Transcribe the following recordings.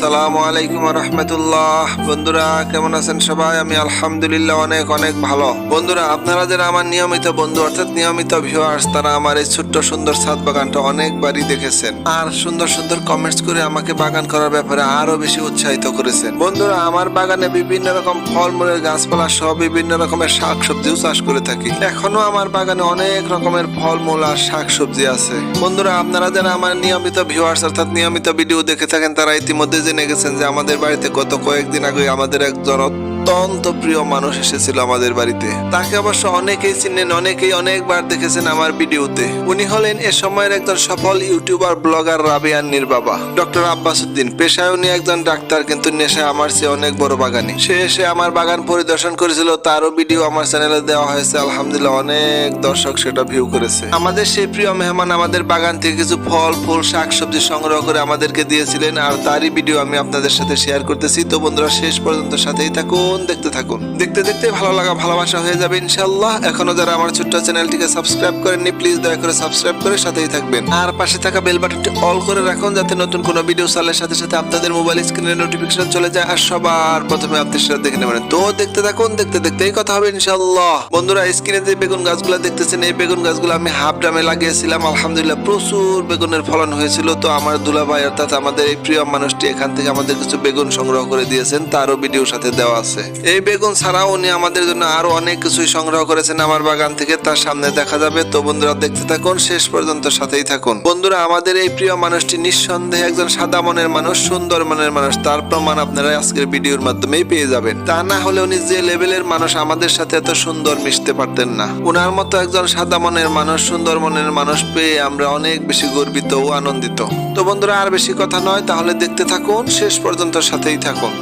আসসালামু আলাইকুম রাহমাতুল্লাহ। বন্ধুরা কেমন আছেন সবাই? আমি আলহামদুলিল্লাহ অনেক অনেক ভালো। বন্ধুরা আপনারা যারা আমার নিয়মিত বন্ধু অর্থাৎ নিয়মিত ভিউয়ার্স, তারা আমার এই ছোট্ট সুন্দর ছাদ বাগানটা অনেকবারই দেখেছেন আর সুন্দর সুন্দর কমেন্টস করে আমাকে বাগান করার ব্যাপারে আরো বেশি উৎসাহিত করেছেন। বন্ধুরা আমার বাগানে বিভিন্ন রকম ফলমূলের গাছপালা সহ বিভিন্ন রকমের শাকসবজিও চাষ করে থাকি। এখনো আমার বাগানে অনেক রকমের ফলমূল আর শাকসবজি আছে। বন্ধুরা আপনারা যারা আমার নিয়মিত ভিউয়ার্স অর্থাৎ নিয়মিত ভিডিও দেখে থাকেন, তারা ইতিমধ্যে জেনে গেছেন যে আমাদের বাড়িতে গত কয়েকদিন আগে আমাদের একজন অত্যন্ত প্রিয় মানুষ এসেছিল আমাদের বাড়িতে। তাকে অবশ্য অনেকেই চিনেন, অনেকেই অনেকবার দেখেছেন আমার ভিডিওতে। উনি হলেন এ সময়ের একজন সফল ইউটিউবার ব্লগার রাবিয়ান্নির বাবা ডক্টর আব্বাসউদ্দিন। পেশায় উনি একজন ডাক্তার, কিন্তু নেশায় আমার চেয়ে অনেক বড় বাগানি। সে এসে আমার বাগান পরিদর্শন করেছিল, তারও ভিডিও আমার চ্যানেলে দেওয়া হয়েছে। আলহামদুলিল্লাহ অনেক দর্শক সেটা ভিউ করেছে। আমাদের সেই প্রিয় মেহমান আমাদের বাগান থেকে কিছু ফল ফুল শাকসবজি সংগ্রহ করে আমাদেরকে দিয়েছিলেন, আর তারই ভিডিও আমি আপনাদের সাথে শেয়ার করতেছি। তো বন্ধুরা শেষ পর্যন্ত সাথেই থাকুন, দেখতে থাকুন। দেখতে দেখতে ভালো লাগা ভালোবাসা হয়ে যাবে ইনশাআল্লাহ। এখনো যারা আমার ছোট্ট চ্যানেলটিকে সাবস্ক্রাইব করেননি, প্লিজ দয়া করে সাবস্ক্রাইব করে সাথেই থাকবেন আর পাশে থাকা বেল বাটনটি অল করে রাখুন, যাতে নতুন কোনো ভিডিও ছাড়লে সাথে সাথে আপনাদের মোবাইল স্ক্রিনে নোটিফিকেশন চলে যায় আর সবার প্রথমে আপনি সেটা দেখে নেবেন। তো দেখতে থাকুন, দেখতে দেখতেই কথা হবে ইনশাআল্লাহ। বন্ধুরা স্ক্রিনে যে বেগুন গাছগুলো দেখতেছেন, এই বেগুন গাছগুলো আমি হাফ ড্রামে লাগিয়েছিলাম। আলহামদুলিল্লাহ প্রচুর বেগুনের ফলন হয়েছিল। তো আমার দুলাভাই অর্থাৎ আমাদের এই প্রিয় মানুষটি এখান থেকে আমাদের কিছু বেগুন সংগ্রহ করে দিয়েছেন, তারও ভিডিও সাথে দেওয়া আছে। এই বেগুন ছাড়াও উনি আমাদের জন্য আরো অনেক কিছুই সংগ্রহ করেছেন আমার বাগান থেকে, তার সামনে দেখা যাবে। তো বন্ধুরা দেখতে থাকুন, শেষ পর্যন্ত সাথেই থাকুন। বন্ধুরা আমাদের এই প্রিয় মানুষটি নিঃসন্দেহে একজন সাদা মনের মানুষ, সুন্দর মনের মানুষ। তার প্রমাণ আপনারা আজকের ভিডিওর মাধ্যমেই পেয়ে যাবেন। তা না হলে উনি যে লেভেলের মানুষ, আমাদের সাথে এত সুন্দর মিশতে পারতেন না। উনার মতো একজন সাদা মনের মানুষ, সুন্দর মনের মানুষ পেয়ে আমরা অনেক বেশি গর্বিত ও আনন্দিত। তো বন্ধুরা আর বেশি কথা নয়, তাহলে দেখতে থাকুন, শেষ পর্যন্ত সাথেই থাকুন।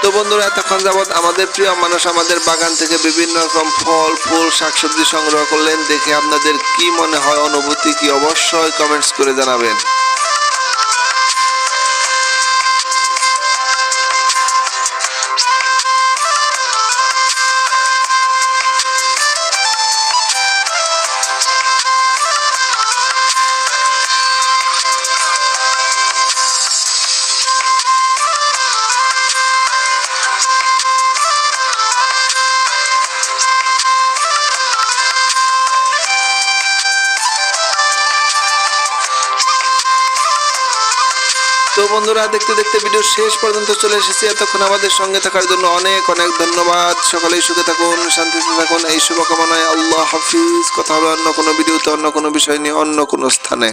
তো বন্ধুরা, এতক্ষণ যাবৎ আমাদের প্রিয় মানুষ আমাদের বাগান থেকে বিভিন্ন রকম ফল ফুল শাকসবজি সংগ্রহ করলেন। দেখে আপনাদের কি মনে হয়, অনুভূতি কি, অবশ্যই কমেন্টস করে জানাবেন। তো বন্ধুরা, দেখতে দেখতে ভিডিও শেষ পর্যন্ত চলে এসেছি। এতক্ষণ আমাদের সঙ্গে থাকার জন্য অনেক অনেক ধন্যবাদ। সকলেই সুখে থাকুন, শান্তিতে থাকুন, এই শুভকামনায়। আল্লাহ হাফিজ। কথা হবে অন্য কোনো ভিডিওতে, অন্য কোনো বিষয় নিয়ে, অন্য কোনো স্থানে।